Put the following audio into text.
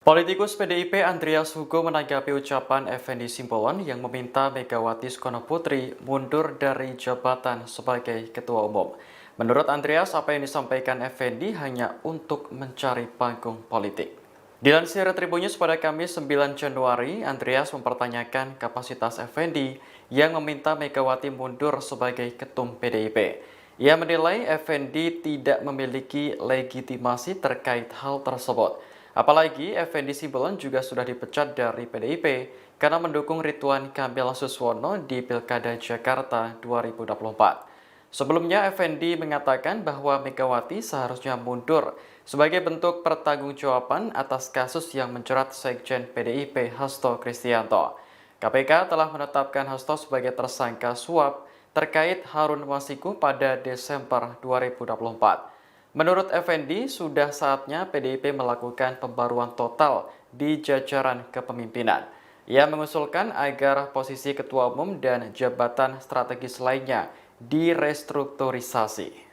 Politikus PDIP Andreas Hugo menanggapi ucapan Effendi Simbolon yang meminta Megawati Soekarno Putri mundur dari jabatan sebagai Ketua Umum. Menurut Andreas, apa yang disampaikan Effendi hanya untuk mencari panggung politik. Dilansir Tribunnews pada Kamis 9 Januari, Andreas mempertanyakan kapasitas Effendi yang meminta Megawati mundur sebagai ketum PDIP. Ia menilai Effendi tidak memiliki legitimasi terkait hal tersebut. Apalagi Effendi Simbolon juga sudah dipecat dari PDIP karena mendukung Ridwan Kamil Suswono di Pilkada Jakarta 2024. Sebelumnya, Effendi mengatakan bahwa Megawati seharusnya mundur sebagai bentuk pertanggungjawaban atas kasus yang menjerat Sekjen PDIP Hasto Kristianto. KPK telah menetapkan Hasto sebagai tersangka suap terkait Harun Masiku pada Desember 2024. Menurut Effendi, sudah saatnya PDIP melakukan pembaruan total di jajaran kepemimpinan. Ia mengusulkan agar posisi ketua umum dan jabatan strategis lainnya direstrukturisasi.